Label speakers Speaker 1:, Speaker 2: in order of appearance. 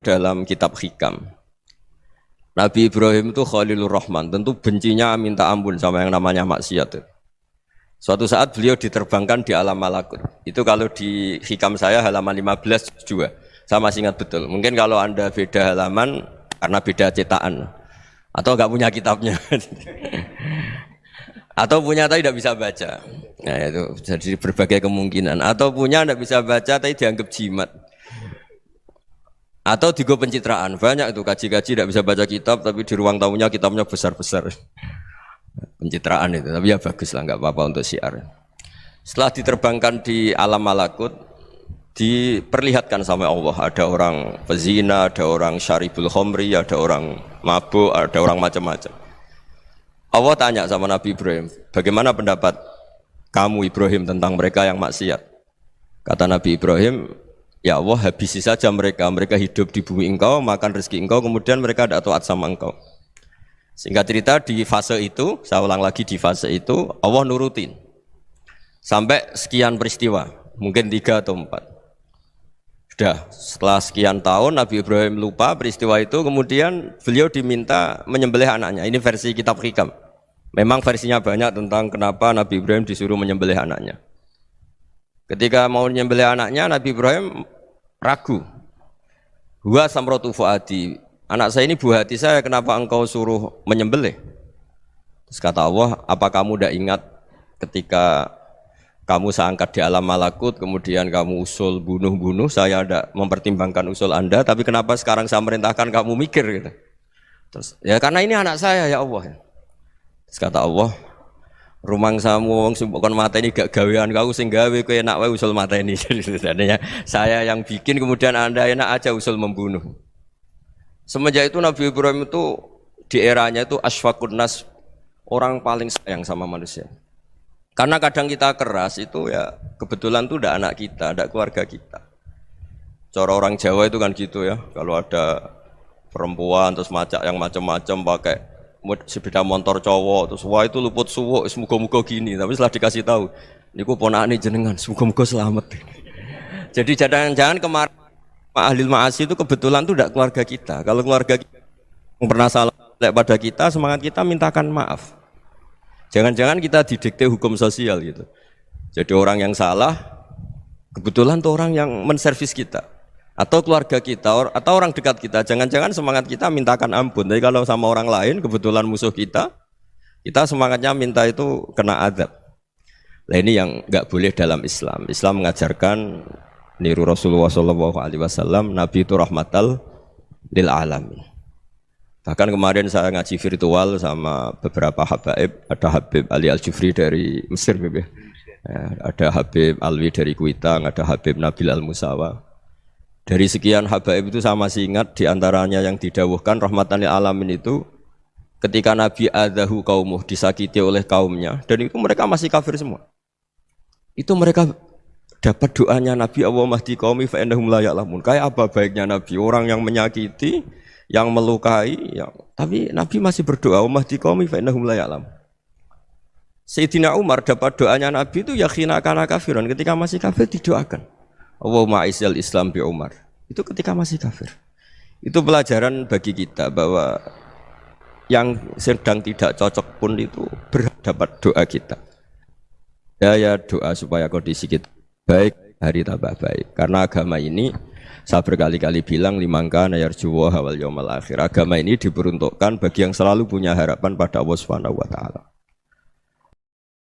Speaker 1: dalam kitab Hikam. Nabi Ibrahim itu Khalilur Rahman, tentu bencinya minta ampun sama yang namanya maksiat. Suatu saat beliau diterbangkan di alam malakut. Itu kalau di Hikam saya halaman 15 juga. Saya masih ingat betul. Mungkin kalau Anda beda halaman karena beda cetakan atau enggak punya kitabnya. Atau punya tapi tidak bisa baca. Nah, itu jadi berbagai kemungkinan. Atau punya tidak bisa baca tapi dianggap jimat. Atau digo pencitraan. Banyak itu kaji-kaji tidak bisa baca kitab tapi di ruang tamunya kitabnya besar-besar. Pencitraan itu, tapi ya bagus lah, nggak apa-apa untuk syiar. Setelah diterbangkan di alam malakut, diperlihatkan sama Allah, ada orang pezina, ada orang syaribul khomri, ada orang mabuk, ada orang macam-macam. Allah tanya sama Nabi Ibrahim, bagaimana pendapat kamu Ibrahim tentang mereka yang maksiat? Kata Nabi Ibrahim, ya Allah habisi saja mereka, mereka hidup di bumi engkau, makan rezeki engkau, kemudian mereka tidak taat sama engkau. Singkat cerita di fase itu, saya ulang lagi di fase itu, Allah nurutin. Sampai sekian peristiwa, mungkin 3 atau 4. Sudah, setelah sekian tahun Nabi Ibrahim lupa peristiwa itu, kemudian beliau diminta menyembelih anaknya. Ini versi kitab Hikam. Memang versinya banyak tentang kenapa Nabi Ibrahim disuruh menyembelih anaknya. Ketika mau menyembelih anaknya, Nabi Ibrahim ragu. Huwa samratu fuadi. Anak saya ini buah hati saya, kenapa engkau suruh menyembelih? Terus kata Allah, apa kamu tidak ingat ketika kamu saya angkat di alam malakut, kemudian kamu usul bunuh-bunuh, saya tidak mempertimbangkan usul Anda, tapi kenapa sekarang saya merintahkan kamu mikir? Gitu. Terus, ya karena ini anak saya ya Allah. Terus kata Allah, rumang samu wong bukan mata ini gak gawean kau sing gawe kowe enak wae usul mata ini. Jadi saya yang bikin, kemudian Anda enak aja usul membunuh. Semenjak itu Nabi Ibrahim itu di eranya itu asfaqun nas, orang paling sayang sama manusia. Karena kadang kita keras itu ya kebetulan itu udah anak kita, ada keluarga kita. Cara orang Jawa itu kan gitu ya, kalau ada perempuan terus macak yang macam-macam pakai sepeda motor cowok terus wah itu luput suwuk, semoga-moga gini. Tapi setelah dikasih tahu, niku ponakane jenengan, semoga-moga selamat. Jadi jangan-jangan kemarin ahli ma'asi itu kebetulan itu tidak keluarga kita. Kalau keluarga kita yang pernah salah pada kita, semangat kita mintakan maaf. Jangan-jangan kita didikte hukum sosial gitu. Jadi orang yang salah kebetulan itu orang yang menservis kita atau keluarga kita atau orang dekat kita. Jangan-jangan semangat kita mintakan ampun. Tapi kalau sama orang lain kebetulan musuh kita semangatnya minta itu kena azab. Nah ini yang nggak boleh dalam Islam. Islam mengajarkan niru Rasulullah SAW, Nabi itu rahmatal lil alamin. Bahkan kemarin saya ngaji virtual sama beberapa habaib, ada Habib Ali Al-Jufri dari Mesir, ya, ada Habib Alwi dari Kuitang, ada Habib Nabil Al-Musawa. Dari sekian habaib itu saya masih ingat diantaranya yang didawuhkan rahmatan lil alamin itu ketika Nabi adzahu qaumuh, disakiti oleh kaumnya, dan itu mereka masih kafir semua. Itu mereka dapat doanya Nabi, Allah mahdi qaumi fa innahum la ya'lamun. Kayak apa baiknya Nabi, orang yang menyakiti, yang melukai, tapi Nabi masih berdoa, Allah mahdi qaumi fa innahum la ya'lamun. Sayyidina Umar dapat doanya Nabi itu yakhina kana kafiran, ketika masih kafir didoakan. Allahumma a'izzal Islam bi Umar. Itu ketika masih kafir. Itu pelajaran bagi kita bahwa yang sedang tidak cocok pun itu berhak dapat doa kita. Ya doa supaya kondisi kita baik, hari tambah baik. Karena agama ini saya berkali-kali bilang limangka nayarjuwa wal yaumal akhir. Agama ini diperuntukkan bagi yang selalu punya harapan pada Allah Subhanahu wa taala.